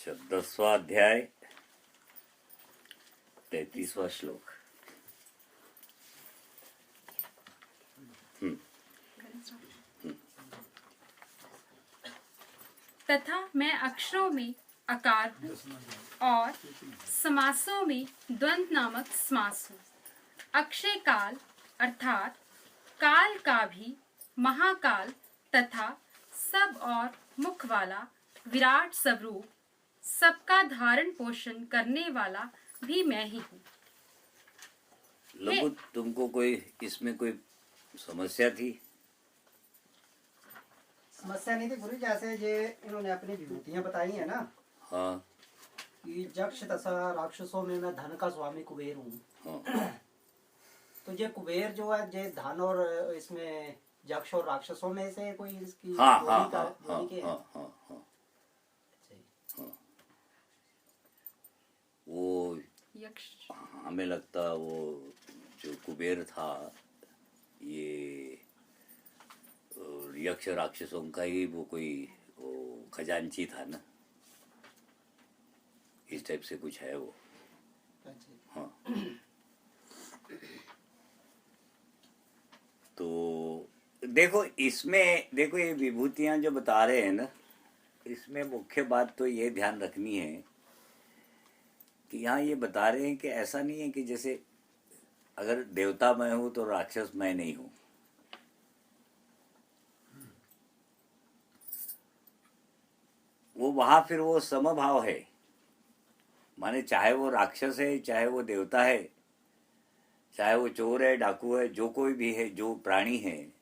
अच्छा, 10वां अध्याय 33वां श्लोक। तथा मैं अक्षरों में आकार हूँ और समासों में द्वंद्व नामक समास हूँ। अक्षय काल अर्थात काल का भी महाकाल तथा सब और मुख वाला विराट स्वरूप, सबका धारण पोषण करने वाला भी मैं ही हूँ। लघु, तुमको कोई इसमें कोई समस्या थी? समस्या नहीं थी गुरु, जैसे ये इन्होंने अपनी विभूतियां बताई है ना। हाँ कि यक्ष तथा राक्षसों में मैं धन का स्वामी कुबेर हूँ। हाँ तो ये कुबेर जो है ये धन और इसमें यक्ष और राक्षसों में से कोई इसकी हाँ हाँ जोड़ी का हाँ हाँ जोड़ी के है। हाँ हाँ हाँ। वो यक्ष हमें लगता वो जो कुबेर था ये यक्ष राक्षसों का ही वो कोई वो खजांची था ना, इस टाइप से कुछ है वो। हाँ, तो देखो इसमें, देखो ये विभूतियां जो बता रहे हैं ना, इसमें मुख्य बात तो ये ध्यान रखनी है कि यहाँ ये बता रहे हैं कि ऐसा नहीं है कि जैसे अगर देवता मैं हूं तो राक्षस मैं नहीं हूं। वो वहां फिर वो समभाव है, माने चाहे वो राक्षस है, चाहे वो देवता है, चाहे वो चोर है, डाकू है, जो कोई भी है, जो प्राणी है,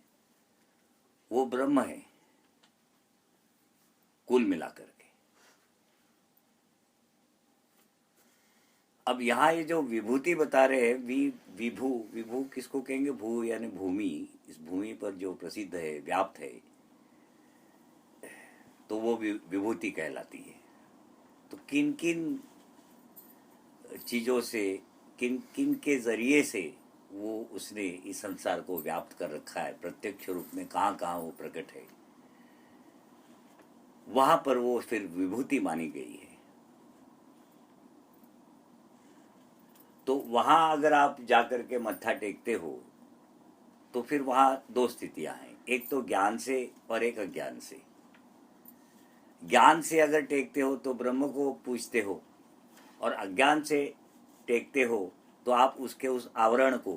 वो ब्रह्म है कुल मिलाकर के। अब यहाँ ये जो विभूति बता रहे हैं, विभू, विभू किसको कहेंगे? भू यानी भूमि। इस भूमि पर जो प्रसिद्ध है, व्याप्त है, तो वो विभूति कहलाती है। तो किन किन चीजों से, किन किन के जरिए से वो उसने इस संसार को व्याप्त कर रखा है, प्रत्यक्ष रूप में कहाँ कहाँ वो प्रकट है, वहां पर वो फिर विभूति मानी गई है। तो वहां अगर आप जाकर के मत्था टेकते हो तो फिर वहां दो स्थितियां हैं, एक तो ज्ञान से और एक अज्ञान से। ज्ञान से अगर टेकते हो तो ब्रह्म को पूजते हो, और अज्ञान से टेकते हो तो आप उसके उस आवरण को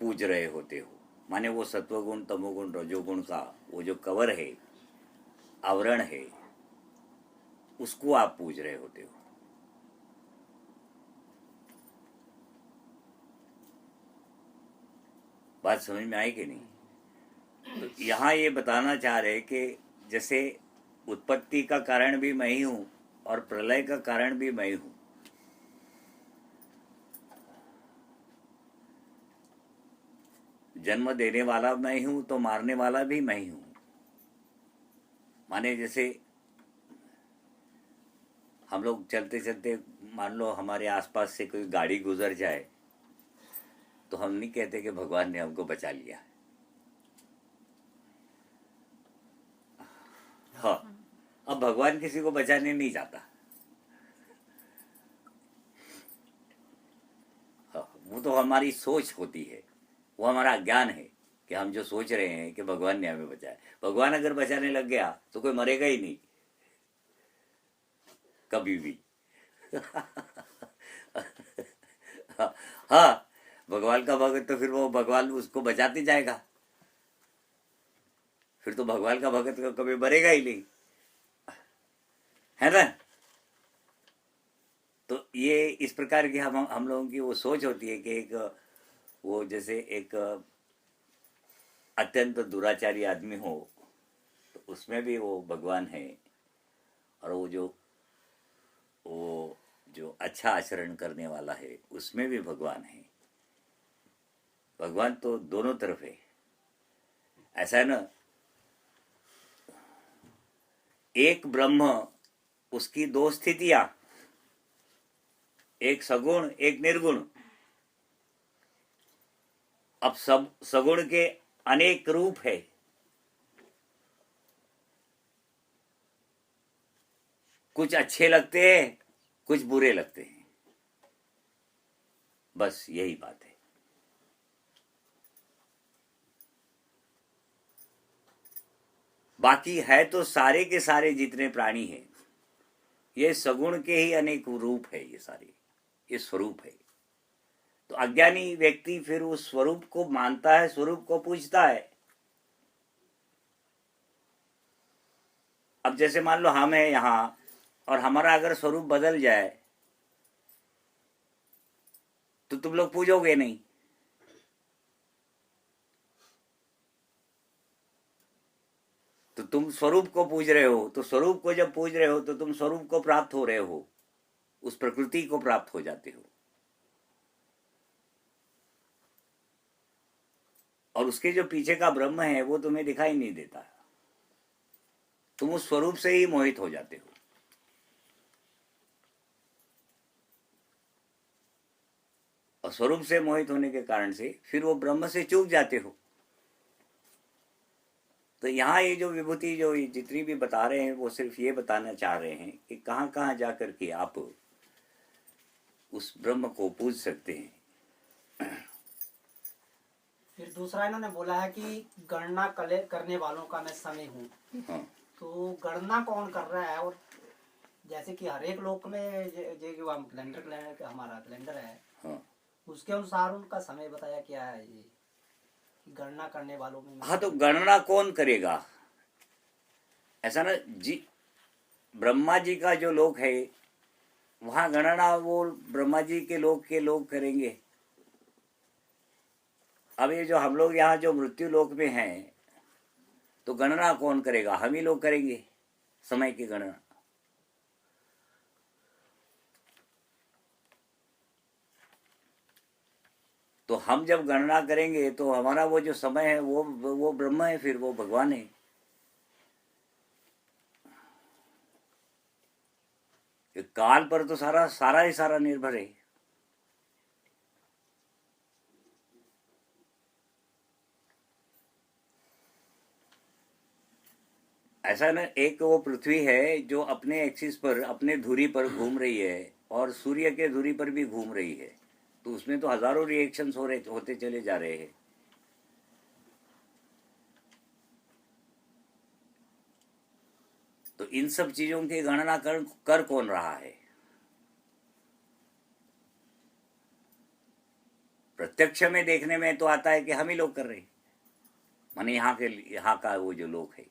पूज रहे होते हो। माने वो सत्वगुण, तमोगुण, रजोगुण का वो जो कवर है, आवरण है, उसको आप पूज रहे होते हो। बात समझ में आई कि नहीं? तो यहाँ ये बताना चाह रहे कि जैसे उत्पत्ति का कारण भी मैं ही हूं और प्रलय का कारण भी मैं ही हूं। जन्म देने वाला मैं ही हूं तो मारने वाला भी मैं ही हूं। माने जैसे हम लोग चलते चलते, मान लो हमारे आसपास से कोई गाड़ी गुजर जाए तो हम नहीं कहते कि भगवान ने हमको बचा लिया। हाँ, अब भगवान किसी को बचाने नहीं जाता। हाँ, वो तो हमारी सोच होती है, वो हमारा ज्ञान है कि हम जो सोच रहे हैं कि भगवान ने हमें बचाया। भगवान अगर बचाने लग गया तो कोई मरेगा ही नहीं कभी भी। हाँ, भगवान का भगत तो फिर वो भगवान उसको बचाते जाएगा, फिर तो भगवान का भगत कभी मरेगा ही नहीं, है ना? तो ये इस प्रकार की हम लोगों की वो सोच होती है कि एक वो जैसे एक अत्यंत दुराचारी आदमी हो तो उसमें भी वो भगवान है, और वो जो अच्छा आचरण करने वाला है उसमें भी भगवान है। भगवान तो दोनों तरफ है। ऐसा है ना, एक ब्रह्म, उसकी दो स्थितियां, एक सगुण एक निर्गुण। अब सब सगुण के अनेक रूप है। कुछ अच्छे लगते हैं, कुछ बुरे लगते हैं, बस यही बात है। बाकी है तो सारे के सारे जितने प्राणी हैं ये सगुण के ही अनेक रूप है, ये सारे ये स्वरूप है। तो अज्ञानी व्यक्ति फिर उस स्वरूप को मानता है, स्वरूप को पूजता है। अब जैसे मान लो हम हैं यहाँ और हमारा अगर स्वरूप बदल जाए तो तुम लोग पूजोगे नहीं। तो तुम स्वरूप को पूज रहे हो, तो स्वरूप को जब पूज रहे हो तो तुम स्वरूप को प्राप्त हो रहे हो, उस प्रकृति को प्राप्त हो जाते हो। और उसके जो पीछे का ब्रह्म है वो तुम्हें दिखाई नहीं देता, तुम उस स्वरूप से ही मोहित हो जाते हो। और स्वरूप से मोहित होने के कारण से फिर वो ब्रह्म से चूक जाते हो। तो यहाँ ये जो विभूति जो जितनी भी बता रहे हैं वो सिर्फ ये बताना चाह रहे हैं कि कहाँ कहाँ जाकर के आप उस ब्रह्म को पूज सकते हैं। फिर दूसरा इन्होंने बोला है कि गणना करने वालों का मैं समय हूँ। हाँ। तो गणना कौन कर रहा है? और जैसे कि हर एक लोक में जो हम कैलेंडर हमारा कैलेंडर है, हाँ। उसके अनुसार उनका समय बताया क्या है ये गणना करने वालों में। हाँ, तो गणना कौन करेगा? ऐसा ना जी, ब्रह्मा जी का जो लोक है वहां गणना वो ब्रह्मा जी के लोग करेंगे। अब ये जो हम लोग यहाँ जो मृत्यु लोक में हैं तो गणना कौन करेगा? हम ही लोग करेंगे समय की गणना। तो हम जब गणना करेंगे तो हमारा वो जो समय है वो ब्रह्म है, फिर वो भगवान है। काल पर तो सारा ही सारा निर्भर है। ऐसा ना, एक वो पृथ्वी है जो अपने एक्सिस पर, अपने धुरी पर घूम रही है और सूर्य के धुरी पर भी घूम रही है, तो उसमें तो हजारों रिएक्शंस होते चले जा रहे हैं। तो इन सब चीजों की गणना कर कौन रहा है? प्रत्यक्ष में देखने में तो आता है कि हम ही लोग कर रहे हैं, माने यहाँ का वो जो लोग है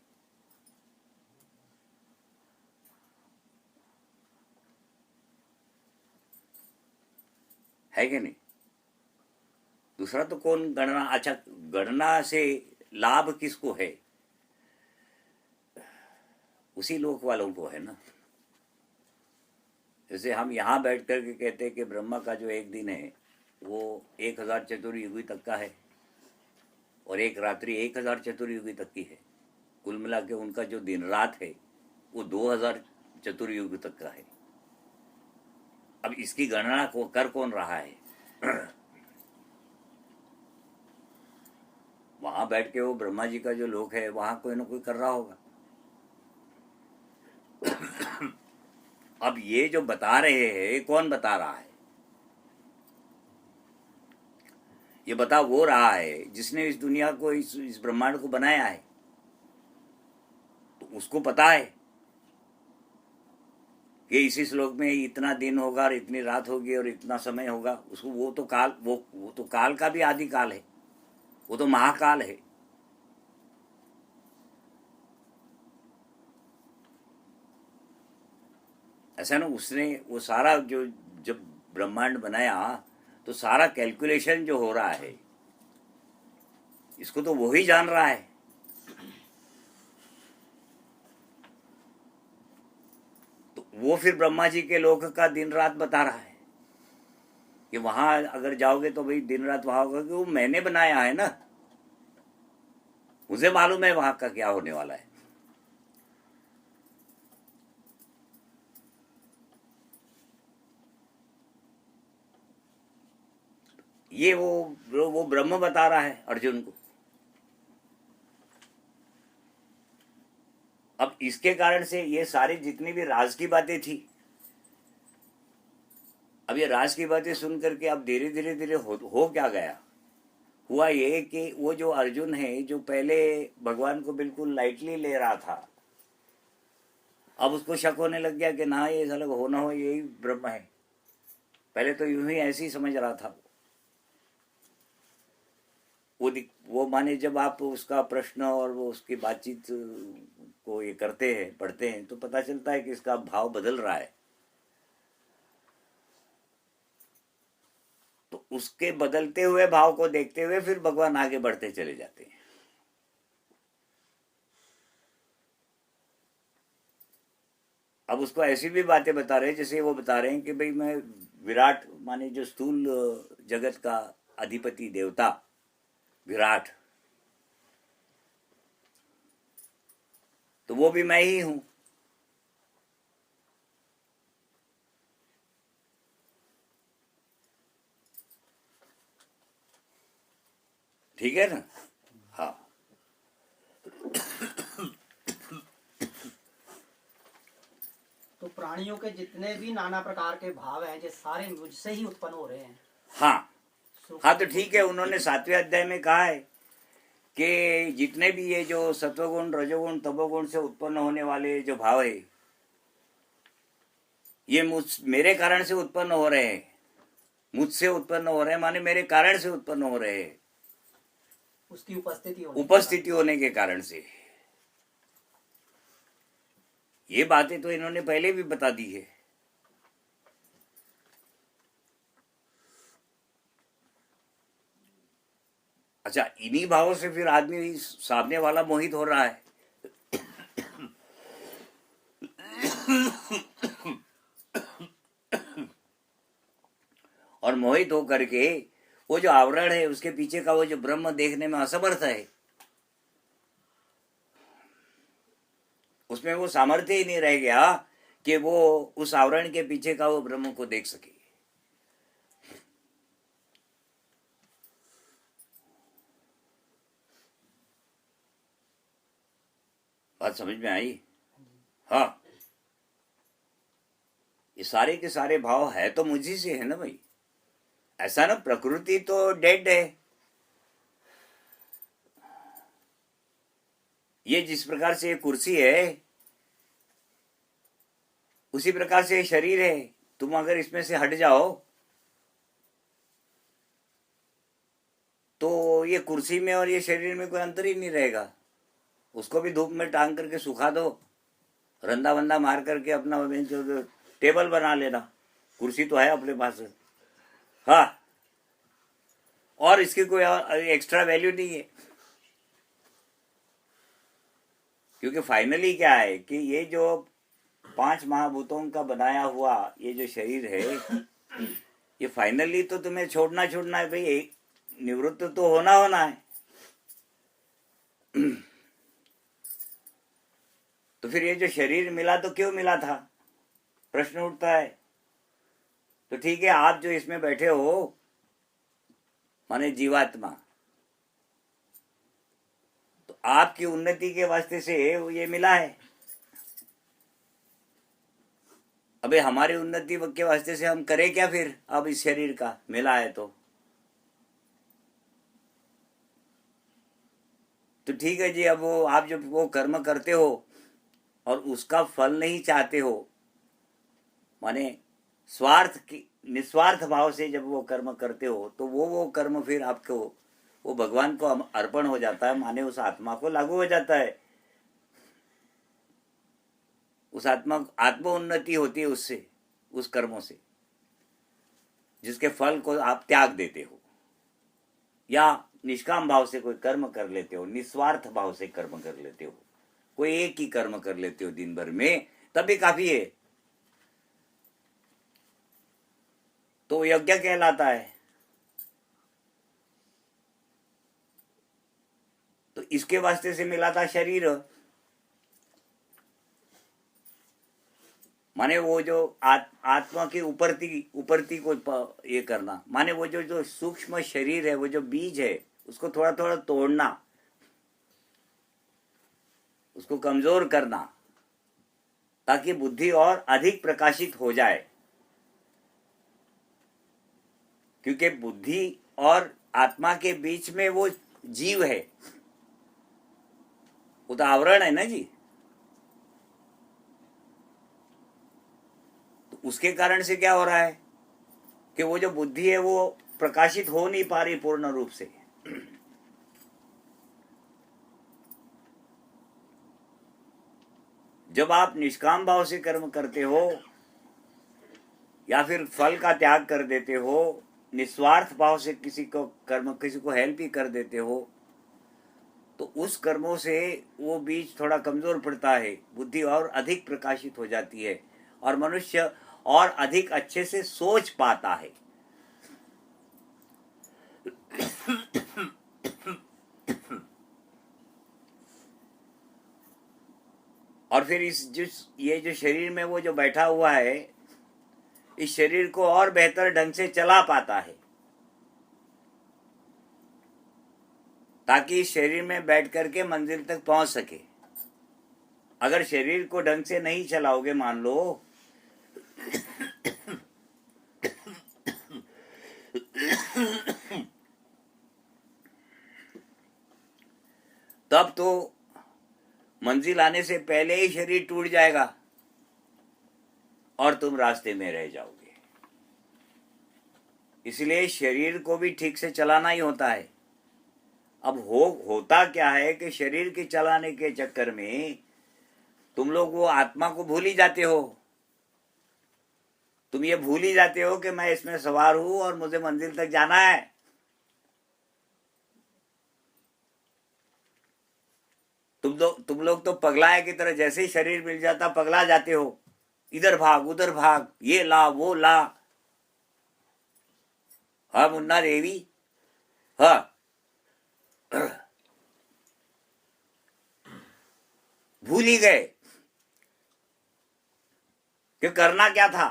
कि नहीं? दूसरा तो कौन गणना? अच्छा, गणना से लाभ किसको है? उसी लोक वालों को है ना। जैसे हम यहाँ बैठ करके कहते हैं कि ब्रह्मा का जो एक दिन है वो 1000 चतुर्युगी तक का है और एक रात्रि 1000 चतुर्युगी तक की है। कुल मिला के उनका जो दिन रात है वो 2000 चतुर्युग तक का है। अब इसकी गणना को कर कौन रहा है? वहां बैठ के वो ब्रह्मा जी का जो लोक है वहां कोई ना कोई कर रहा होगा। अब ये जो बता रहे हैं कौन बता रहा है? ये बता वो रहा है जिसने इस दुनिया को, इस ब्रह्मांड को बनाया है। तो उसको पता है कि इसी श्लोक में इतना दिन होगा और इतनी रात होगी और इतना समय होगा। उसको वो तो काल का भी आदि काल है, वो तो महाकाल है। ऐसा ना, उसने वो सारा जो जब ब्रह्मांड बनाया तो सारा कैलकुलेशन जो हो रहा है इसको तो वो ही जान रहा है। तो वो फिर ब्रह्मा जी के लोक का दिन रात बता रहा है कि वहां अगर जाओगे तो भाई दिन रात वहां होगा, कि वो मैंने बनाया है ना, मुझे मालूम है वहां का क्या होने वाला है। ये वो ब्रह्म बता रहा है अर्जुन को। अब इसके कारण से ये सारी जितनी भी राज की बातें थी, अब ये राज की बातें सुन करके अब धीरे धीरे धीरे हो क्या गया, हुआ ये कि वो जो अर्जुन है, जो पहले भगवान को बिल्कुल लाइटली ले रहा था, अब उसको शक होने लग गया कि ना ये अलग हो ना हो यही ब्रह्म है। पहले तो यूं ही ऐसे ही समझ रहा था वो माने जब आप उसका प्रश्न और वो उसकी बातचीत को ये करते हैं, पढ़ते हैं, तो पता चलता है कि इसका भाव बदल रहा है। तो उसके बदलते हुए भाव को देखते हुए फिर भगवान आगे बढ़ते चले जाते हैं। अब उसको ऐसी भी बातें बता रहे हैं, जैसे वो बता रहे हैं कि भाई मैं विराट माने जो स्थूल जगत का अधिपति देवता विराट, तो वो भी मैं ही हूं। ठीक है ना? हाँ। तो प्राणियों के जितने भी नाना प्रकार के भाव हैं, ये सारे मुझसे ही उत्पन्न हो रहे हैं। हाँ हाँ, तो ठीक है, उन्होंने 7वें अध्याय में कहा है कि जितने भी ये जो सत्वगुण, रजोगुण, तमोगुण से उत्पन्न होने वाले जो भाव है, ये मेरे कारण से उत्पन्न हो रहे हैं, मुझसे उत्पन्न हो रहे हैं, माने मेरे कारण से उत्पन्न हो रहे हैं, उसकी उपस्थिति होने के कारण से। ये बातें तो इन्होंने पहले भी बता दी है। अच्छा, इन्हीं भावों से फिर आदमी सामने वाला मोहित हो रहा है। और मोहित होकर के वो जो आवरण है, उसके पीछे का वो जो ब्रह्म देखने में असमर्थ है, उसमें वो सामर्थ्य ही नहीं रह गया कि वो उस आवरण के पीछे का वो ब्रह्म को देख सके। बात समझ में आई? हाँ, ये सारे के सारे भाव है तो मुझी से है ना भाई। ऐसा ना, प्रकृति तो डेड है। ये जिस प्रकार से ये कुर्सी है, उसी प्रकार से ये शरीर है। तुम अगर इसमें से हट जाओ तो ये कुर्सी में और ये शरीर में कोई अंतर ही नहीं रहेगा। उसको भी धूप में टांग करके सुखा दो, रंदा वंदा मार करके अपना टेबल बना लेना, कुर्सी तो है अपने पास। हाँ, और इसकी कोई एक्स्ट्रा वैल्यू नहीं है। क्योंकि फाइनली क्या है कि ये जो 5 महाभूतों का बनाया हुआ ये जो शरीर है, ये फाइनली तो तुम्हें छोड़ना है भाई, निवृत्त तो होना है। तो फिर ये जो शरीर मिला तो क्यों मिला था, प्रश्न उठता है। तो ठीक है, आप जो इसमें बैठे हो माने जीवात्मा, तो आपकी उन्नति के वास्ते से ये मिला है। अबे हमारी उन्नति के वास्ते से हम करें क्या फिर? अब इस शरीर का मिला है तो ठीक है जी। अब वो आप जब वो कर्म करते हो और उसका फल नहीं चाहते हो, माने निस्वार्थ भाव से जब वो कर्म करते हो, तो वो कर्म फिर आपको वो भगवान को अर्पण हो जाता है, माने उस आत्मा को लागू हो जाता है। उस आत्म उन्नति होती है उससे, उस कर्मों से, जिसके फल को आप त्याग देते हो, या निष्काम भाव से कोई कर्म कर लेते हो, निस्वार्थ भाव से कर्म कर लेते हो, कोई एक ही कर्म कर लेते हो दिन भर में, तब भी काफी है। तो यज्ञ कहलाता है। तो इसके वास्ते से मिला था शरीर, माने वो जो आत्मा की ऊपरती को ये करना, माने वो जो सूक्ष्म शरीर है, वो जो बीज है, उसको थोड़ा थोड़ा तोड़ना, उसको कमजोर करना, ताकि बुद्धि और अधिक प्रकाशित हो जाए, क्योंकि बुद्धि और आत्मा के बीच में वो जीव है, वो तो आवरण है ना जी। तो उसके कारण से क्या हो रहा है कि वो जो बुद्धि है वो प्रकाशित हो नहीं पा रही पूर्ण रूप से। जब आप निष्काम भाव से कर्म करते हो या फिर फल का त्याग कर देते हो, निस्वार्थ भाव से किसी को हेल्प ही कर देते हो, तो उस कर्मों से वो बीज थोड़ा कमजोर पड़ता है, बुद्धि और अधिक प्रकाशित हो जाती है और मनुष्य और अधिक अच्छे से सोच पाता है। और फिर ये जो शरीर में वो जो बैठा हुआ है, इस शरीर को और बेहतर ढंग से चला पाता है, ताकि इस शरीर में बैठ करके मंजिल तक पहुंच सके। अगर शरीर को ढंग से नहीं चलाओगे, मान लो तब तो मंजिल आने से पहले ही शरीर टूट जाएगा और तुम रास्ते में रह जाओगे। इसलिए शरीर को भी ठीक से चलाना ही होता है। अब होता क्या है कि शरीर के चलाने के चक्कर में तुम लोग वो आत्मा को भूल ही जाते हो। तुम ये भूल ही जाते हो कि मैं इसमें सवार हूं और मुझे मंजिल तक जाना है। तुम लोग तो पगलाए की तरह जैसे ही शरीर मिल जाता पगला जाते हो, इधर भाग उधर भाग, ये ला वो ला। हाँ मुन्ना देवी, हाँ भूल ही गए कि करना क्या था,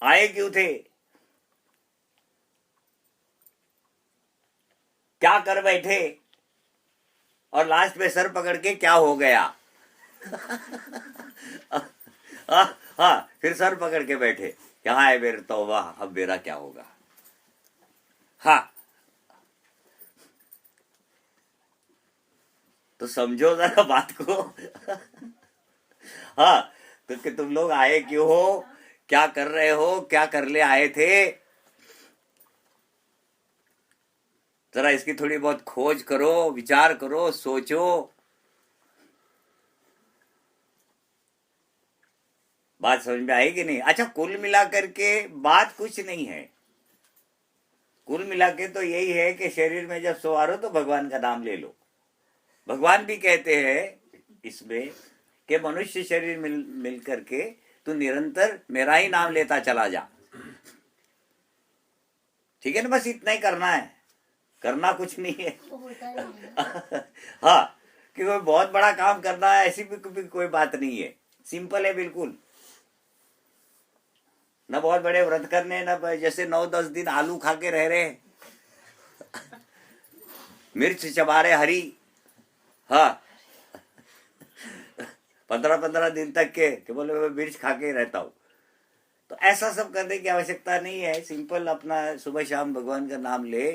आए क्यों थे, क्या कर बैठे, और लास्ट में सर पकड़ के क्या हो गया। हाँ फिर सर पकड़ के बैठे, यहाँ है मेरे तौबा, अब मेरा क्या होगा। हाँ तो समझो जरा बात को। हाँ तो कि तुम लोग आए क्यों हो, क्या कर रहे हो, क्या कर ले आए थे, जरा इसकी थोड़ी बहुत खोज करो, विचार करो, सोचो। बात समझ में आई कि नहीं? अच्छा, कुल मिलाकर के बात कुछ नहीं है। कुल मिला के तो यही है कि शरीर में जब सवार हो तो भगवान का नाम ले लो। भगवान भी कहते हैं इसमें कि मनुष्य शरीर मिल करके तू निरंतर मेरा ही नाम लेता चला जा। ठीक है ना, बस इतना ही करना है, करना कुछ नहीं है। हाँ कि कोई बहुत बड़ा काम करना है ऐसी भी कोई बात नहीं है, सिंपल है बिल्कुल। न बहुत बड़े व्रत करने, न जैसे 9-10 दिन आलू खा के रह रहे, मिर्च चबा रहे हरी, हाँ 15-15 दिन तक के बोले मैं मिर्च खा के रहता हूँ। तो ऐसा सब करने की आवश्यकता नहीं है। सिंपल अपना सुबह शाम भगवान का नाम ले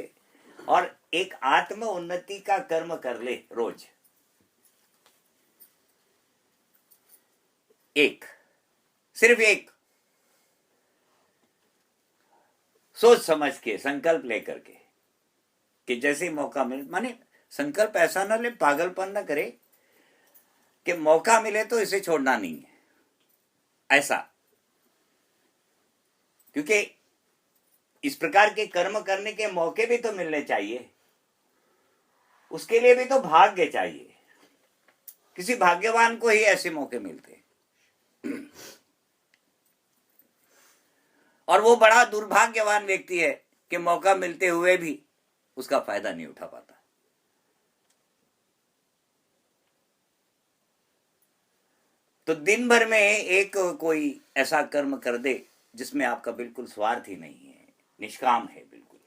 और एक आत्म उन्नति का कर्म कर ले रोज। एक, सिर्फ एक, सोच समझ के संकल्प लेकर के कि जैसे मौका मिले, माने संकल्प ऐसा ना ले, पागलपन ना करे कि मौका मिले तो इसे छोड़ना नहीं है, ऐसा। क्योंकि इस प्रकार के कर्म करने के मौके भी तो मिलने चाहिए, उसके लिए भी तो भाग्य चाहिए। किसी भाग्यवान को ही ऐसे मौके मिलते, और वो बड़ा दुर्भाग्यवान व्यक्ति है कि मौका मिलते हुए भी उसका फायदा नहीं उठा पाता। तो दिन भर में एक कोई ऐसा कर्म कर दे जिसमें आपका बिल्कुल स्वार्थ ही नहीं है, निष्काम है बिल्कुल,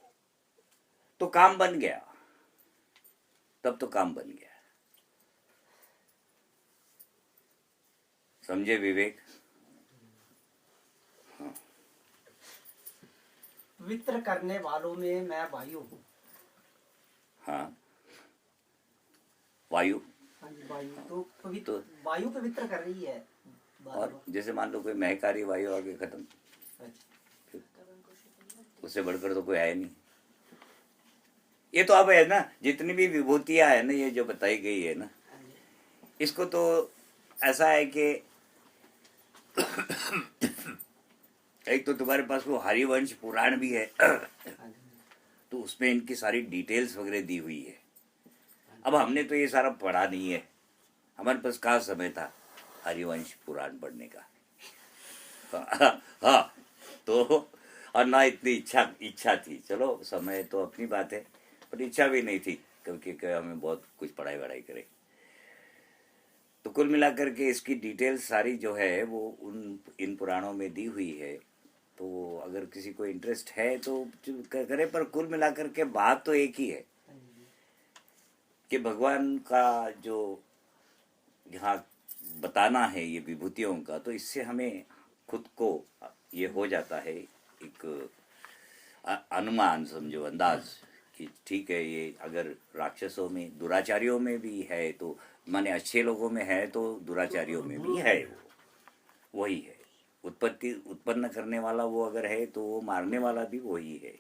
तो काम बन गया। तब तो काम बन गया। समझे विवेक? पवित्र करने वालों में मैं वायु हूँ। हाँ, वायु। हाँ जी, वायु तो तो वायु पवित्र कर रही है वायु और को। जैसे मान लो कोई महकारी वायु आगे खत्म, अच्छा। उससे बढ़कर तो कोई है नहीं। ये तो अब है ना, जितनी भी विभूतियां है ना, ये जो बताई गई है ना, हाँ जी, इसको तो ऐसा है कि एक तो तुम्हारे पास वो हरिवंश पुराण भी है, हाँ जी, तो उसमें इनकी सारी डिटेल्स वगैरह दी हुई है। अब हमने तो ये सारा पढ़ा नहीं है, हमारे पास कहाँ समय था हरिवंश पुराण पढ़ने का। हाँ, तो और ना इतनी इच्छा थी। चलो, समय तो अपनी बात है, पर इच्छा भी नहीं थी क्योंकि हमें बहुत कुछ पढ़ाई वढ़ाई करे। तो कुल मिलाकर के इसकी डिटेल्स सारी जो है वो इन पुराणों में दी हुई है। तो अगर किसी को इंटरेस्ट है तो करे, पर कुल मिलाकर के बात तो एक ही है हाँ जी, कि भगवान का जो यहाँ बताना है ये विभूतियों का, तो इससे हमें खुद को ये हो जाता है एक अनुमान, समझो, अंदाज कि ठीक है, ये अगर राक्षसों में दुराचारियों में भी है तो माने अच्छे लोगों में है, तो दुराचारियों में भी है, वो वही है। उत्पन्न करने वाला वो अगर है तो वो मारने वाला भी वही है।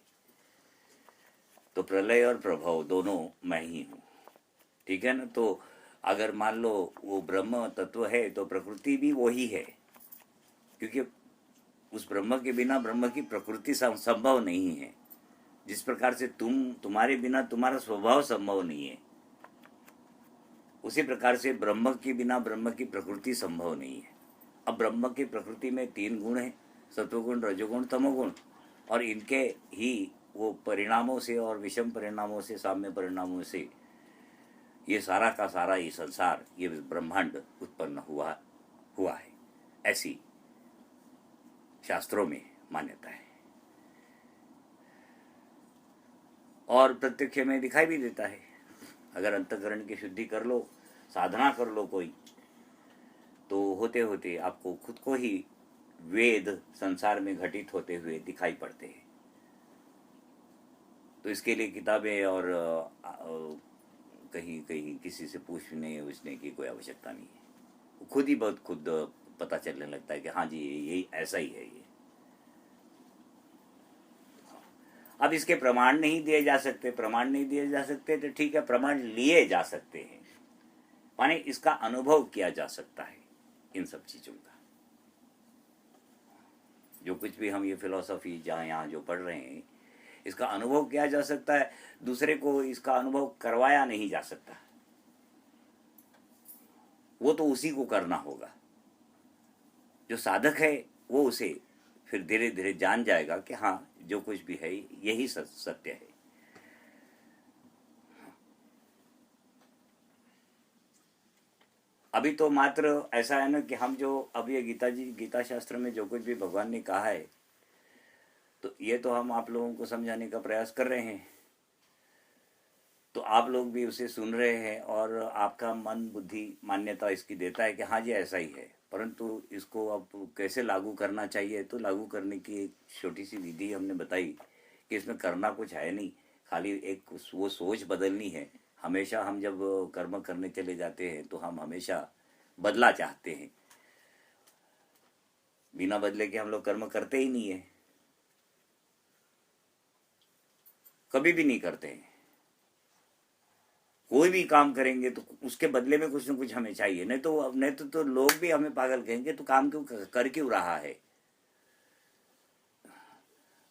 तो प्रलय और प्रभव दोनों मैं ही हूँ, ठीक है ना। तो अगर मान लो वो ब्रह्म तत्व है तो प्रकृति भी वही है, क्योंकि उस ब्रह्म के बिना ब्रह्म की प्रकृति संभव नहीं है। जिस प्रकार से तुम्हारे बिना तुम्हारा स्वभाव संभव नहीं है, उसी प्रकार से ब्रह्म के बिना ब्रह्म की प्रकृति संभव नहीं है। अब ब्रह्म की प्रकृति में 3 गुण हैं, सत्वगुण, रजोगुण, तमोगुण, और इनके ही वो परिणामों से और विषम परिणामों से, साम्य परिणामों से ये सारा का सारा ये संसार, ये ब्रह्मांड उत्पन्न हुआ है। ऐसी शास्त्रों में मान्यता है, और प्रत्यक्ष में दिखाई भी देता है। अगर अंतःकरण की शुद्धि कर लो, साधना कर लो कोई, तो होते होते आपको खुद को ही वेद संसार में घटित होते हुए दिखाई पड़ते हैं। तो इसके लिए किताबें और कहीं कहीं किसी से पूछने की कोई आवश्यकता नहीं है। खुद ही बहुत खुद पता चलने लगता है कि हाँ जी, यही ऐसा ही है ये। अब इसके प्रमाण नहीं दिए जा सकते तो ठीक है, प्रमाण लिए जा सकते हैं, माने इसका अनुभव किया जा सकता है इन सब चीजों का। जो कुछ भी हम ये फिलॉसफी जहाँ यहाँ जो पढ़ रहे हैं, इसका अनुभव किया जा सकता है, दूसरे को इसका अनुभव करवाया नहीं जा सकता। वो तो उसी को करना होगा। जो साधक है वो उसे फिर धीरे धीरे जान जाएगा कि हाँ, जो कुछ भी है यही सत्य है। अभी तो मात्र ऐसा है ना कि हम जो अब ये गीता शास्त्र में जो कुछ भी भगवान ने कहा है, तो ये तो हम आप लोगों को समझाने का प्रयास कर रहे हैं। तो आप लोग भी उसे सुन रहे हैं और आपका मन बुद्धि मान्यता इसकी देता है कि हाँ जी ऐसा ही है, परंतु इसको अब कैसे लागू करना चाहिए, तो लागू करने की एक छोटी सी विधि हमने बताई कि इसमें करना कुछ है नहीं, खाली एक वो सोच बदलनी है। हमेशा हम जब कर्म करने चले जाते हैं तो हम हमेशा बदला चाहते हैं, बिना बदले के हम लोग कर्म करते ही नहीं है, कभी भी नहीं करते हैं। कोई भी काम करेंगे तो उसके बदले में कुछ न कुछ हमें चाहिए, नहीं तो लोग भी हमें पागल कहेंगे, तो काम क्यों कर क्यों रहा है।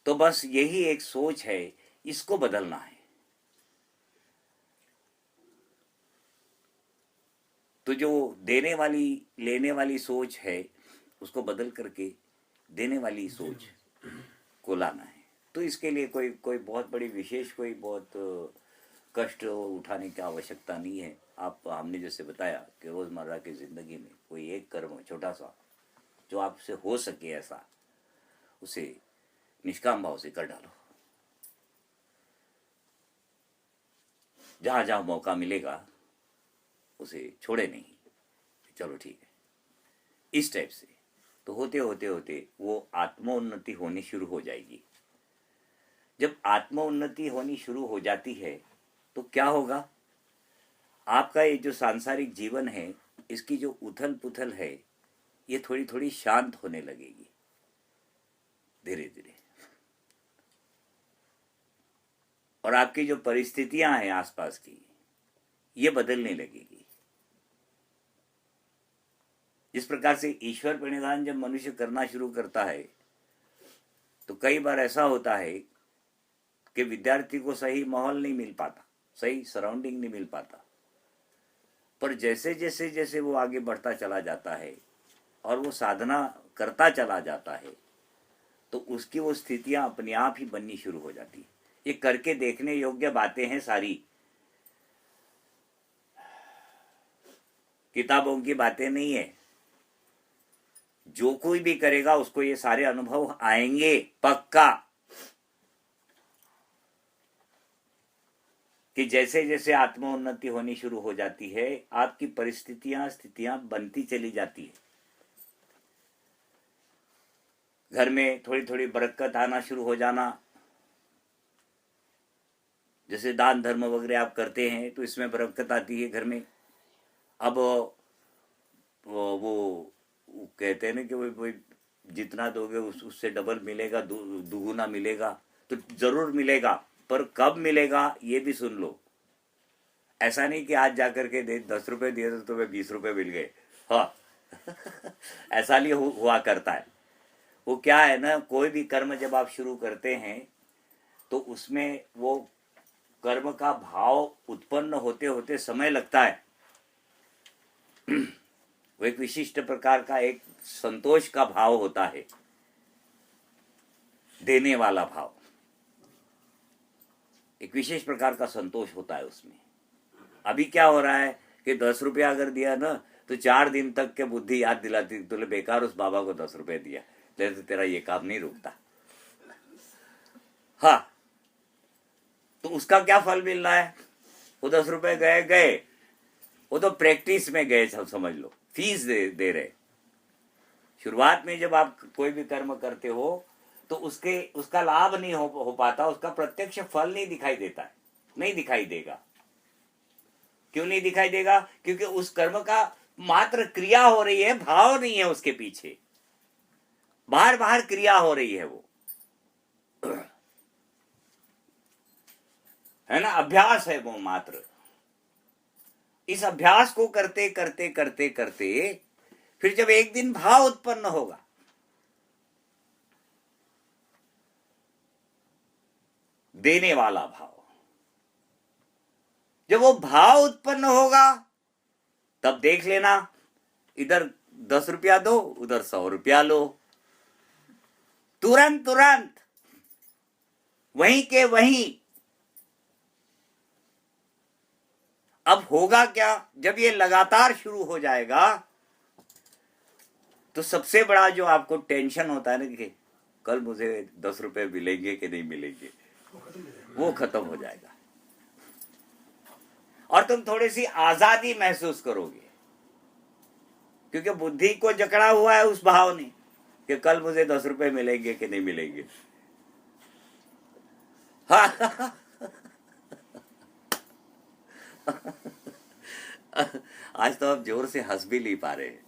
तो बस यही एक सोच है, इसको बदलना है। तो जो देने वाली लेने वाली सोच है, उसको बदल करके देने वाली सोच को लाना है। तो इसके लिए कोई बहुत बड़ी विशेष कोई बहुत कष्ट उठाने की आवश्यकता नहीं है। हमने जैसे बताया कि रोज़मर्रा की ज़िंदगी में कोई एक कर्म छोटा सा जो आपसे हो सके ऐसा, उसे निष्काम भाव से कर डालो। जहाँ जहाँ मौका मिलेगा उसे छोड़े नहीं, चलो ठीक है, इस टाइप से। तो होते होते होते वो आत्मोन्नति होनी शुरू हो जाएगी। जब आत्मोन्नति होनी शुरू हो जाती है तो क्या होगा, आपका ये जो सांसारिक जीवन है, इसकी जो उथल पुथल है, ये थोड़ी थोड़ी शांत होने लगेगी धीरे धीरे। और आपकी जो परिस्थितियां हैं आसपास की, ये बदलने लगेगी। जिस प्रकार से ईश्वर प्रणिधान जब मनुष्य करना शुरू करता है, तो कई बार ऐसा होता है कि विद्यार्थी को सही माहौल नहीं मिल पाता, सही सराउंडिंग नहीं मिल पाता। पर जैसे जैसे जैसे वो आगे बढ़ता चला जाता है और वो साधना करता चला जाता है, तो उसकी वो स्थितियां अपने आप ही बननी शुरू हो जाती है। ये करके देखने योग्य बातें हैं सारी, किताबों की बातें नहीं है। जो कोई भी करेगा उसको ये सारे अनुभव आएंगे पक्का, कि जैसे जैसे आत्मोन्नति होनी शुरू हो जाती है, आपकी परिस्थितियां स्थितियां बनती चली जाती है। घर में थोड़ी थोड़ी बरकत आना शुरू हो जाना, जैसे दान धर्म वगैरह आप करते हैं तो इसमें बरकत आती है घर में। अब वो कहते हैं ना कि वो जितना दोगे उससे डबल मिलेगा, दुगुना मिलेगा, तो जरूर मिलेगा, पर कब मिलेगा ये भी सुन लो। ऐसा नहीं कि आज जाकर के 10 रुपए दिए तो तुम्हें 20 रुपए मिल गए, हाँ ऐसा नहीं हुआ करता है। वो क्या है ना, कोई भी कर्म जब आप शुरू करते हैं तो उसमें वो कर्म का भाव उत्पन्न होते होते समय लगता है। वो एक विशिष्ट प्रकार का एक संतोष का भाव होता है, देने वाला भाव, एक विशेष प्रकार का संतोष होता है उसमें। अभी क्या हो रहा है कि 10 रुपया अगर दिया ना तो 4 दिन तक के बुद्धि याद दिलाती, तुमने बेकार उस बाबा को 10 रुपए दिया, तो तेरा ये काम नहीं रुकता। हाँ, तो उसका क्या फल मिल रहा है? वो 10 रुपए गए, वो तो प्रैक्टिस में गए, सब समझ लो, फीस दे रहे। शुरुआत में जब आप कोई भी कर्म करते हो तो उसका लाभ नहीं हो पाता, उसका प्रत्यक्ष फल नहीं दिखाई देता है, नहीं दिखाई देगा। क्यों नहीं दिखाई देगा? क्योंकि उस कर्म का मात्र क्रिया हो रही है, भाव नहीं है उसके पीछे, बाहर बाहर क्रिया हो रही है वो, है ना, अभ्यास है वो मात्र। इस अभ्यास को करते करते करते करते फिर जब एक दिन भाव उत्पन्न होगा, देने वाला भाव, जब वो भाव उत्पन्न होगा तब देख लेना, इधर 10 रुपया दो, उधर 100 रुपया लो, तुरंत तुरंत, वहीं के वहीं। अब होगा क्या, जब ये लगातार शुरू हो जाएगा तो सबसे बड़ा जो आपको टेंशन होता है ना कि कल मुझे 10 रुपए मिलेंगे कि नहीं मिलेंगे, वो खत्म हो जाएगा और तुम थोड़ी सी आजादी महसूस करोगे, क्योंकि बुद्धि को जकड़ा हुआ है उस भाव ने कि कल मुझे 10 रुपए मिलेंगे कि नहीं मिलेंगे। हाँ आज तो आप जोर से हंस भी नहीं पा रहे हैं।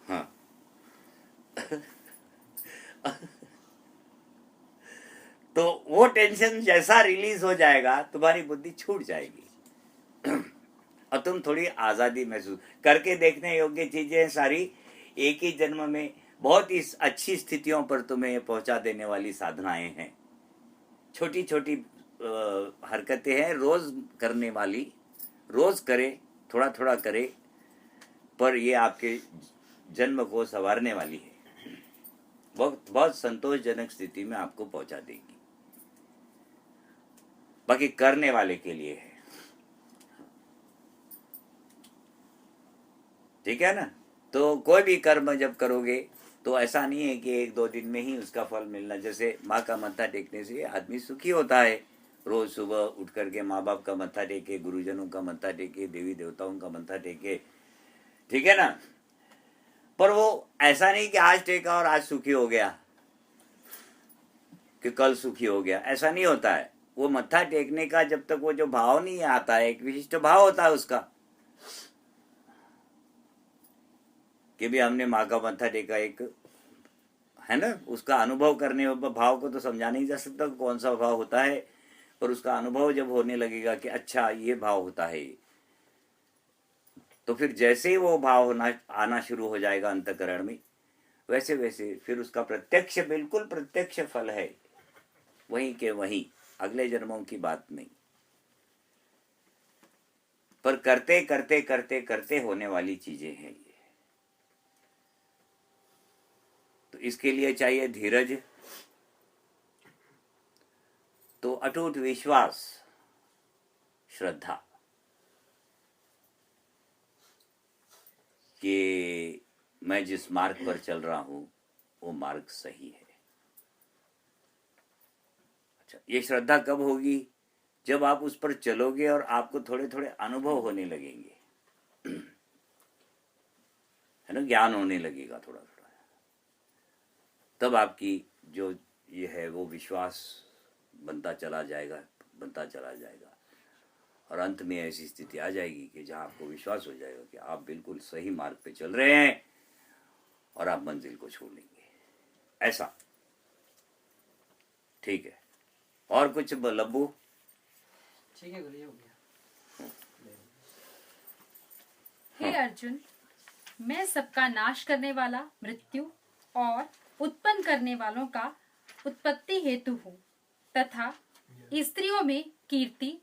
हाँ तो वो टेंशन जैसा रिलीज हो जाएगा, तुम्हारी बुद्धि छूट जाएगी और तुम थोड़ी आजादी महसूस करके देखने योग्य चीजें सारी एक ही जन्म में बहुत ही अच्छी स्थितियों पर तुम्हें पहुंचा देने वाली साधनाएं हैं। छोटी छोटी हरकतें हैं, रोज करने वाली, रोज करे, थोड़ा थोड़ा करे, पर ये आपके जन्म को संवारने वाली है, बहुत संतोषजनक स्थिति में आपको पहुंचा देगी। बाकी करने वाले के लिए है, ठीक है ना। तो कोई भी कर्म जब करोगे तो ऐसा नहीं है कि 1-2 दिन में ही उसका फल मिलना। जैसे माँ का मत्था टेकने से आदमी सुखी होता है, रोज सुबह उठ करके माँ बाप का मत्था टेके, गुरुजनों का मत्था टेके, देवी देवताओं का मत्था टेके, ठीक है ना। पर वो ऐसा नहीं कि आज टेका और आज सुखी हो गया कि कल सुखी हो गया, ऐसा नहीं होता है। वो मत्था टेकने का जब तक वो जो भाव नहीं आता है, एक विशिष्ट भाव होता है उसका कि भी हमने माँ का मत्था टेका, एक है ना, उसका अनुभव करने, भाव को तो समझा नहीं जा सकता कौन सा भाव होता है, पर उसका अनुभव जब होने लगेगा कि अच्छा ये भाव होता है, तो फिर जैसे ही वो भाव होना आना शुरू हो जाएगा अंतःकरण में, वैसे वैसे फिर उसका प्रत्यक्ष, बिल्कुल प्रत्यक्ष फल है, वहीं के वहीं, अगले जन्मों की बात नहीं, पर करते करते करते करते होने वाली चीजें हैं ये। तो इसके लिए चाहिए धीरज, तो अटूट विश्वास, श्रद्धा कि मैं जिस मार्ग पर चल रहा हूं वो मार्ग सही है। अच्छा, ये श्रद्धा कब होगी? जब आप उस पर चलोगे और आपको थोड़े थोड़े अनुभव होने लगेंगे, है ना, ज्ञान होने लगेगा थोड़ा थोड़ा, तब आपकी जो ये है वो विश्वास बनता चला जाएगा, बनता चला जाएगा, और अंत में ऐसी स्थिति आ जाएगी कि जहां आपको विश्वास हो जाएगा कि आप बिल्कुल सही मार्ग पे चल रहे हैं और आप मंजिल को छू लेंगे। ऐसा, ठीक है। और कुछ लब्बू? ठीक है गुरु जी, हो गया। हे अर्जुन, मैं सबका नाश करने वाला, मृत्यु और उत्पन्न करने वालों का उत्पत्ति हेतु हूँ, तथा स्त्रियों में कीर्ति,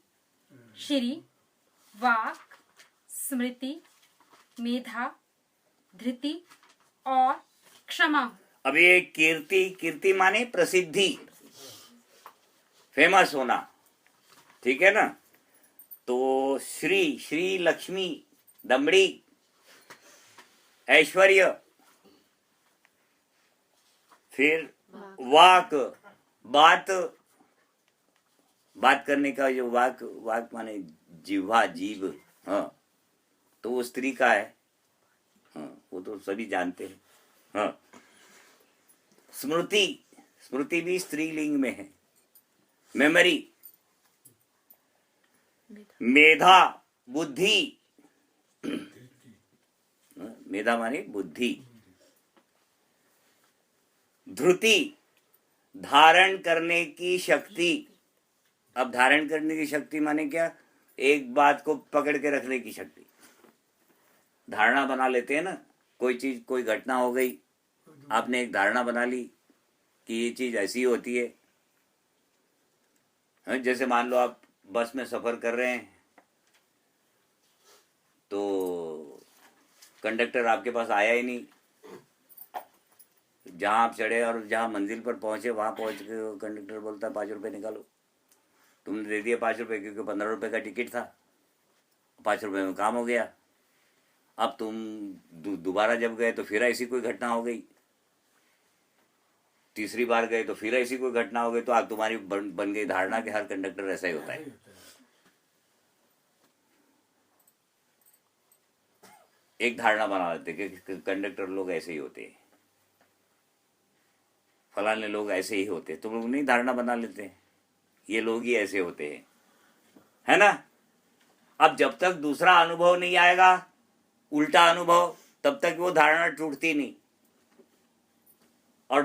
श्री, वाक, स्मृति, मेधा, धृति और क्षमा हूँ। अब ये कीर्ति, कीर्ति माने प्रसिद्धि, फेमस होना, ठीक है ना। तो श्री, श्री लक्ष्मी, दमड़ी, ऐश्वर्य, फिर वाक, बात, बात करने का जो वाक, वाक माने जिह्वा, जीभ, हाँ, तो वो स्त्री का है, हाँ, वो तो सभी जानते हैं, हाँ। स्मृति, स्मृति भी स्त्रीलिंग में है। मेमोरी, मेधा, बुद्धि, मेधा माने बुद्धि। धृति, धारण करने की शक्ति। अब धारण करने की शक्ति माने क्या? एक बात को पकड़ के रखने की शक्ति। धारणा बना लेते हैं ना, कोई चीज, कोई घटना हो गई, आपने एक धारणा बना ली कि ये चीज ऐसी होती है। जैसे मान लो आप बस में सफर कर रहे हैं, तो कंडक्टर आपके पास आया ही नहीं, जहां आप चढ़े और जहां मंजिल पर पहुंचे वहां पहुंच के कंडक्टर बोलता है 5 रुपए निकालो। तुमने दे दिया 5 रुपए, क्योंकि 15 रुपए का टिकट था, 5 रुपए में काम हो गया। अब तुम दोबारा जब गए तो फिर ऐसी कोई घटना हो गई, तीसरी बार गए तो फिर ऐसी कोई घटना हो गई, तो आप तुम्हारी बन गई धारणा कि हर कंडक्टर ऐसा ही होता है। एक धारणा बना लेते कि कंडक्टर लोग ऐसे ही होते हैं, फलाने लोग ऐसे ही होते हैं, तुम लोग नहीं धारणा बना लेते हैं ये लोग ही ऐसे होते हैं, है ना। अब जब तक दूसरा अनुभव नहीं आएगा, उल्टा अनुभव, तब तक वो धारणा टूटती नहीं, और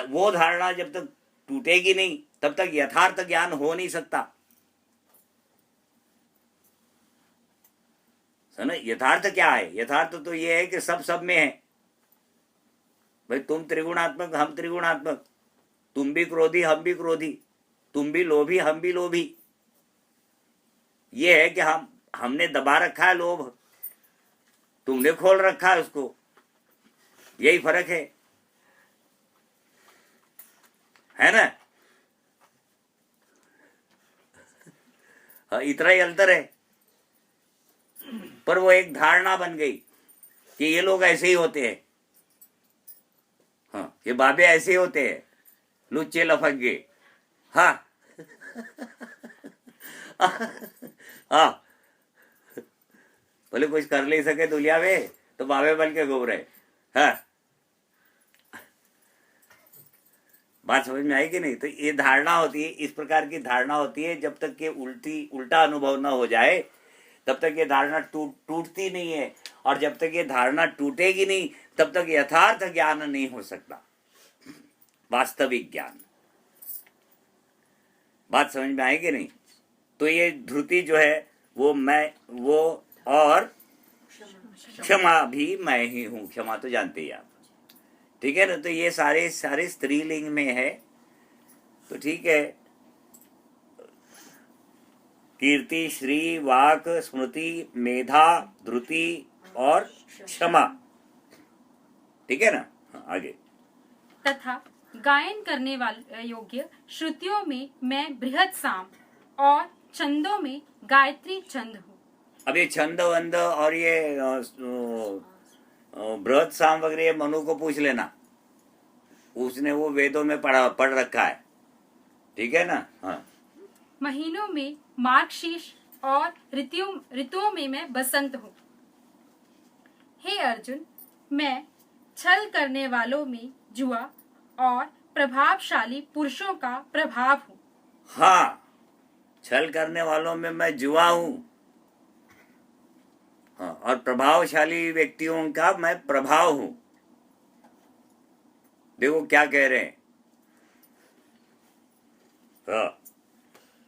वो धारणा जब तक टूटेगी नहीं तब तक यथार्थ ज्ञान हो नहीं सकता। ना, यथार्थ क्या है? यथार्थ तो ये है कि सब में है। भाई तुम त्रिगुणात्मक, हम त्रिगुणात्मक, तुम भी क्रोधी, हम भी क्रोधी, तुम भी लोभी, हम भी लोभी। ये है कि हमने दबा रखा है लोभ, तुमने खोल रखा है उसको, यही फर्क है ना। हाँ, इतना ही अंतर है। पर वो एक धारणा बन गई कि ये लोग ऐसे ही होते हैं, हाँ, ये बाबे ऐसे ही होते हैं, लुच्चे लफंगे, हाँ हाँ, बोले कुछ कर नहीं सके दुनिया में तो बाबे बन के घूम रहे, हाँ, बात समझ में आई कि नहीं? तो ये धारणा होती है, इस प्रकार की धारणा होती है। जब तक के उल्टा अनुभव ना हो जाए तब तक ये धारणा टूटती नहीं है, और जब तक ये धारणा टूटेगी नहीं तब तक यथार्थ ज्ञान नहीं हो सकता, वास्तविक ज्ञान। बात समझ में आई कि नहीं? तो ये ध्रुति जो है वो और क्षमा भी मैं ही हूं। क्षमा तो जानते ही आप, ठीक है ना? तो ये सारे स्त्रीलिंग में है। तो ठीक है, कीर्ति, श्री, वाक, स्मृति, मेधा, ध्रुति और क्षमा, ठीक है ना? हाँ, आगे। तथा गायन करने वाले योग्य श्रुतियों में मैं बृहद साम और छंदों में गायत्री छंद हूँ। अब ये छंद वंद और ये बृहद साम वगैरह ये मनु को पूछ लेना, उसने वो वेदों में पढ़ रखा है, ठीक है ना? हाँ। महीनों में मार्गशीर्ष और ऋतुओं में मैं बसंत हूँ। हे अर्जुन, मैं छल करने वालों में जुआ और प्रभावशाली पुरुषों का प्रभाव हूँ। हाँ, छल करने वालों में मैं जुआ हूँ, हाँ, और प्रभावशाली व्यक्तियों का मैं प्रभाव हूँ। देखो क्या कह रहे हैं। हाँ,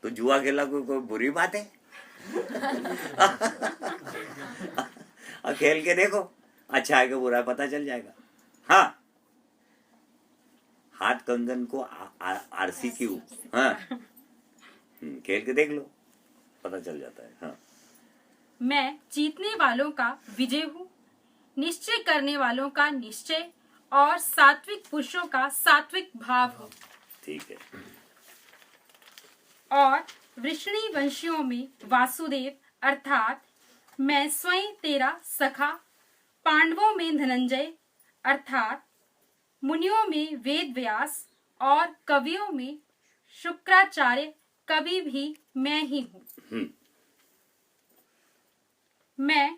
तो जुआ खेला कोई बुरी बात है? और खेल के देखो, अच्छा है कि बुरा है पता चल जाएगा। हाँ, हाथ कंगन को आरसी क्यों? हाँ, खेल के देख लो, पता चल जाता है। हाँ। मैं जीतने वालों का विजय हूँ, निश्चय करने वालों का निश्चय और सात्विक पुरुषों का सात्विक भाव हूँ। ठीक है। और वृष्णि वंशियों में वासुदेव अर्थात मैं स्वयं तेरा सखा, पांडवों में धनंजय अर्थात मुनियों में वेद व्यास और कवियों में शुक्राचार्य कवि भी मैं ही हूँ। मैं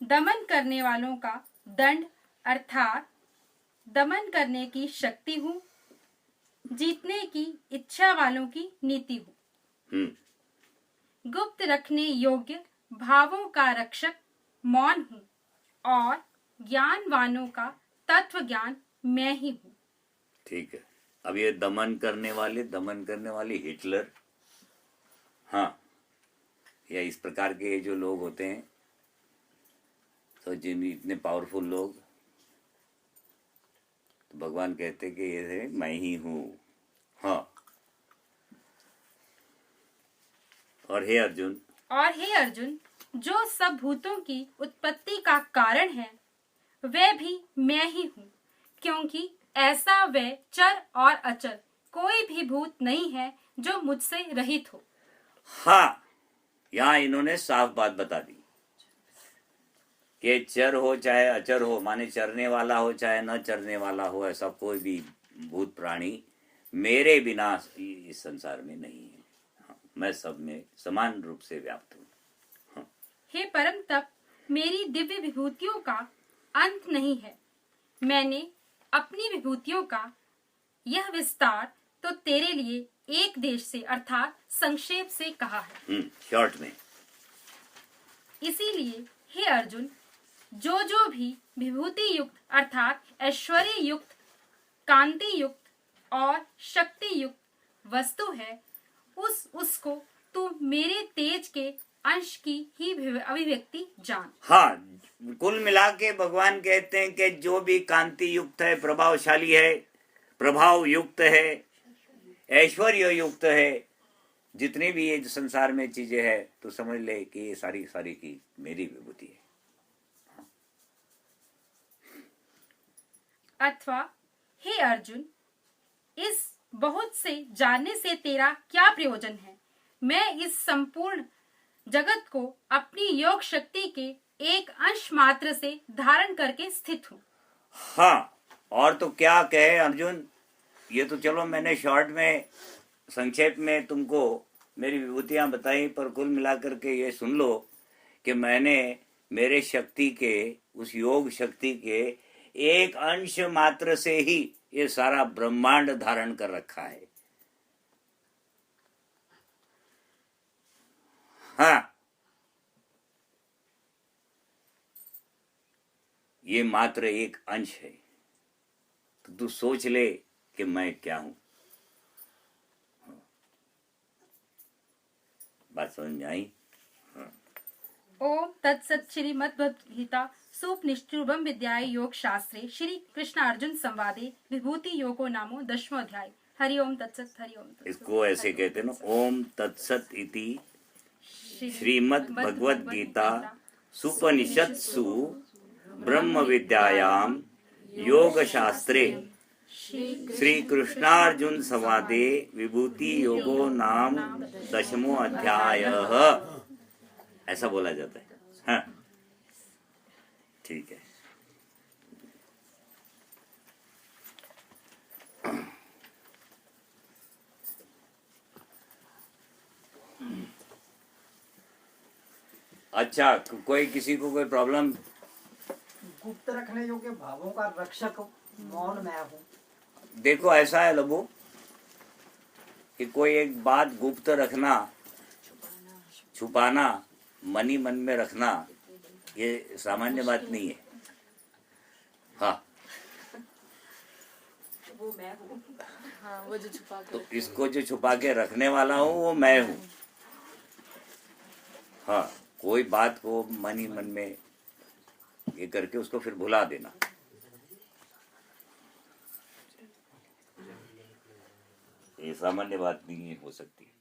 दमन करने वालों का दंड अर्थात दमन करने की शक्ति हूँ, जीतने की इच्छा वालों की नीति हूँ। गुप्त रखने योग्य भावों का रक्षक मौन हूँ और ज्ञानवानों का तत्व ज्ञान मैं ही हूँ। ठीक है। अब ये दमन करने वाले हिटलर, हाँ, या इस प्रकार के जो लोग होते हैं, तो जिन इतने पावरफुल लोग, तो भगवान कहते कि ये मैं ही हूँ। हाँ। और हे अर्जुन, जो सब भूतों की उत्पत्ति का कारण है वह भी मैं ही हूँ, क्योंकि ऐसा वह चर और अचर कोई भी भूत नहीं है जो मुझसे रहित हो। हाँ, यहाँ इन्होंने साफ बात बता दी कि चर हो चाहे अचर हो, माने चरने वाला हो चाहे न चरने वाला हो, ऐसा कोई भी भूत प्राणी मेरे बिना इस संसार में नहीं है। हाँ, मैं सब में समान रूप से व्याप्त हूँ। हाँ। हे परम तप, मेरी दिव्य विभूतियों का अंत नहीं है। मैंने अपनी विभूतियों का यह विस्तार तो तेरे लिए एक देश से अर्थात संक्षेप से कहा है, शॉर्ट में। इसीलिए हे अर्जुन, जो भी विभूति युक्त अर्थात ऐश्वर्य युक्त, कांति युक्त और शक्ति युक्त वस्तु है, उसको तू मेरे तेज के अंश की ही अभिव्यक्ति जान। हाँ, कुल मिला के भगवान कहते हैं कि जो भी कांति युक्त है, प्रभावशाली है, प्रभाव युक्त है, ऐश्वर्य युक्त है, जितनी भी ये संसार में चीजें हैं, तो समझ ले कि ये सारी की मेरी विभूति है। अथवा हे अर्जुन, इस बहुत से जानने से तेरा क्या प्रयोजन है? मैं इस संपूर्ण जगत को अपनी योग शक्ति के एक अंश मात्र से धारण करके स्थित हूँ। हाँ, और तो क्या कहे अर्जुन, ये तो चलो मैंने शॉर्ट में संक्षेप में तुमको मेरी विभूतियां बताई, पर कुल मिलाकर के ये सुन लो कि मैंने मेरे शक्ति के, उस योग शक्ति के एक अंश मात्र से ही ये सारा ब्रह्मांड धारण कर रखा है। हाँ, ये मात्र एक अंश है। तो तू सोच ले कि मैं क्या हूं। बात समझ में आई? ओम तत्सत श्रीमद्भगवद्गीता सूपनिषदुर्गम विद्याय योग शास्त्रे श्री कृष्ण अर्जुन संवादे विभूति योगो नामो 10वां अध्याय। हरि ओम तत्सत। हरि ओम तत्सत। इसको ऐसे कहते हैं ना, ओम तत्सत इति श्रीमद् भगवद गीता सुपनिषत्सु ब्रह्म विद्यायाम योग शास्त्रे श्री कृष्णार्जुन संवादे विभूति योगो नाम 10वां अध्याय, ऐसा बोला जाता है। हाँ, ठीक है। अच्छा, कोई किसी को कोई प्रॉब्लम? गुप्त रखने योग्य भावों का रक्षक मौन मैं हूँ। देखो ऐसा है लबू कि कोई एक बात गुप्त रखना, छुपाना, मन ही मन में रखना, ये सामान्य बात नहीं है। हाँ, वो मैं हूँ। हाँ, वो जो छुपा के तो इसको जो छुपा के रखने वाला हूँ वो मैं हूँ। हाँ, कोई बात को मन ही मन में ये करके उसको फिर भुला देना, ये सामान्य बात नहीं हो सकती।